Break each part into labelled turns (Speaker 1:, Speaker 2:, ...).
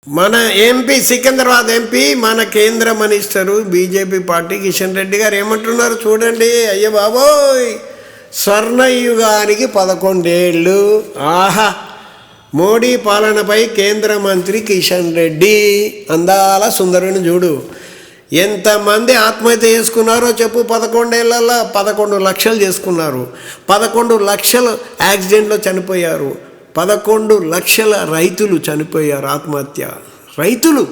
Speaker 1: మన MP Secunderabad MP మన కేంద్ర minister BJP party Kishan Reddy గారు ఏమంటున్నారు చూడండి. అయ్య బాబోయ్, స్వర్ణయుగానికి 11 ఏళ్ళు. ఆహా, మోడీ పాలనపై కేంద్ర మంత్రి కిషన్ రెడ్డి అందాల సుందరుని చూడు. ఎంతమంది ఆత్మహత్య చేసుకున్నారో చెప్పు. 11 ఏళ్ళల్లో 11 లక్షలు చేసుకున్నారు. 11 లక్షలు యాక్సిడెంట్లో చనిపోయారు. 11 లక్షల రైతులు చనిపోయారు ఆత్మహత్య. రైతులు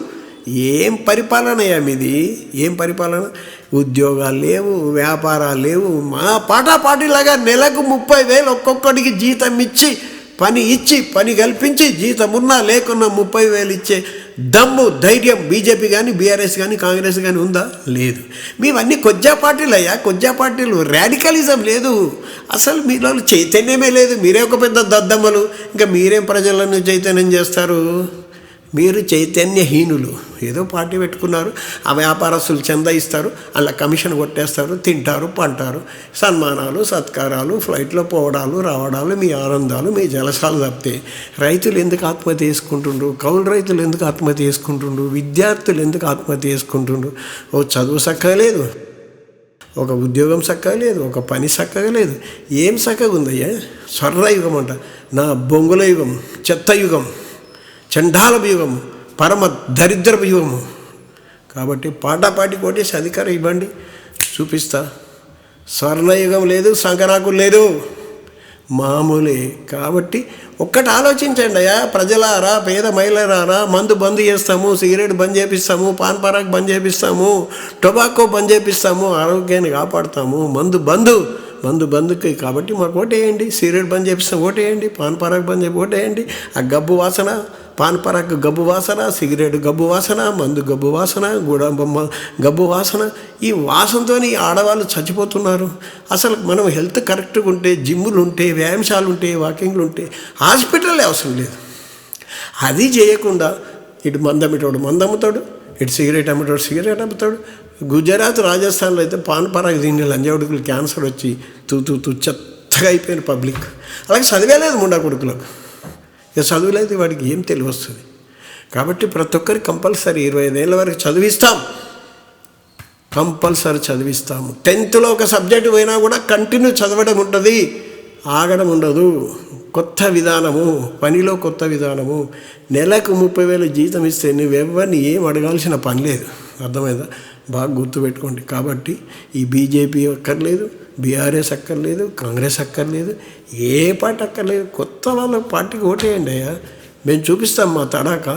Speaker 1: ఏం పరిపాలన మీది? ఏం పరిపాలన? ఉద్యోగాలు లేవు, వ్యాపారాలు లేవు. మా పాటాపాటిలాగా నెలకు 30,000 ఒక్కొక్కడికి జీతం ఇచ్చి పని కల్పించి జీతం ఉన్నా లేకున్నా 30,000 ఇచ్చే దమ్ము ధైర్యం బీజేపీ కానీ బీఆర్ఎస్ కానీ కాంగ్రెస్ కానీ ఉందా? లేదు. మేవన్నీ కొజ్జా పార్టీలు అయ్యా, కొజ్జా పార్టీలు. రాడికలిజం లేదు అసలు, మీలో చైతన్యమే లేదు. మీరే ఒక పెద్ద దద్దమ్మలు. ఇంకా మీరేం ప్రజలను చైతన్యం చేస్తారు? మీరు చైతన్యహీనులు. ఏదో పార్టీ పెట్టుకున్నారు, ఆ వ్యాపారస్తులు చందా ఇస్తారు, అలా కమిషన్ కొట్టేస్తారు, తింటారు, పంటారు, సన్మానాలు సత్కారాలు, ఫ్లైట్లో పోవడాలు రావడాలు, మీ ఆనందాలు, మీ జలసాలు తప్పితే రైతులు ఎందుకు ఆత్మహత్య చేసుకుంటుండ్రు? కౌలు రైతులు ఎందుకు ఆత్మహత్య చేసుకుంటుండ్రు? విద్యార్థులు ఎందుకు ఆత్మహత్య చేసుకుంటుండ్రు? ఓ చదువు చక్కగా లేదు, ఒక ఉద్యోగం చక్కగా లేదు, ఒక పని చక్కగా లేదు. ఏం చక్కగా ఉందయ్యా? స్వర్ణయుగం అంట, నా బొంగుల యుగం, చెత్త యుగం, చండాలపు యుగం, పరమ దరిద్రపు యుగము. కాబట్టి పాటాపాటి కొట్టేసి అధికారం ఇవ్వండి, చూపిస్తా. స్వర్ణయుగం లేదు, సంకరాకులు లేదు, మామూలే. కాబట్టి ఒక్కటి ఆలోచించండి అయ్యా ప్రజలారా, పేద మహిళలారా. మందు బంద్ చేస్తాము, సిగరెట్ బంద్ చేపిస్తాము, పాన్ పరాగ్ బంద్ చేపిస్తాము, టొబాకో బంద్ చేపిస్తాము, ఆరోగ్యాన్ని కాపాడుతాము. మందు బంధుకి కాబట్టి మాకు ఓటేయండి. సిగరెట్ బంద్ చేపిస్తాం, ఓటేయండి. పాన్ పరాగ్ బంద్ చేసి ఓటేయండి. ఆ గబ్బు వాసన, పాన్ పరాగ్ గబ్బు వాసన, సిగరెట్ గబ్బు వాసన, మందు గబ్బు వాసన, బొమ్మ గబ్బు వాసన, ఈ వాసనతో ఆడవాళ్ళు చచ్చిపోతున్నారు. అసలు మనం హెల్త్ కరెక్ట్గా ఉంటే, జిమ్ములు ఉంటే, వ్యాయామశాలు ఉంటే, వాకింగ్లు ఉంటే హాస్పిటల్లే అవసరం లేదు. అది చేయకుండా ఇటు మందమిటోడు మందమ్ముతాడు, ఇటు సిగరెట్ అమ్ముతాడు సిగరెట్ అమ్ముతాడు. గుజరాత్ రాజస్థాన్లో అయితే పాన్ పరాగ్ దీన్ని లంజావుడుకులు క్యాన్సర్ వచ్చి తూ చెత్తగా అయిపోయిన పబ్లిక్. అలాగే చదివేలేదు ముండా కొడుకులకు. ఇక చదువులేదు, వాడికి ఏం తెలివి వస్తుంది? కాబట్టి ప్రతి ఒక్కరికి కంపల్సరీ 25 ఏళ్ళ వరకు చదివిస్తాం, కంపల్సరీ చదివిస్తాము. 10th ఒక సబ్జెక్టు పోయినా కూడా కంటిన్యూ చదవడం ఉంటుంది, ఆగడం ఉండదు. కొత్త విధానము, పనిలో కొత్త విధానము. నెలకు 30,000 జీతం ఇస్తే నువ్వెవరిని ఏం అడగాల్సిన పని లేదు. అర్థమైందా? బాగా గుర్తుపెట్టుకోండి. కాబట్టి ఈ బీజేపీ అక్కర్లేదు, బీఆర్ఎస్ అక్కర్లేదు, కాంగ్రెస్ అక్కర్లేదు, ఏ పార్టీ అక్కర్లేదు. కొత్త వాళ్ళ పార్టీకి ఓటేయండి అయ్యా, మేము చూపిస్తాం మా తడాక.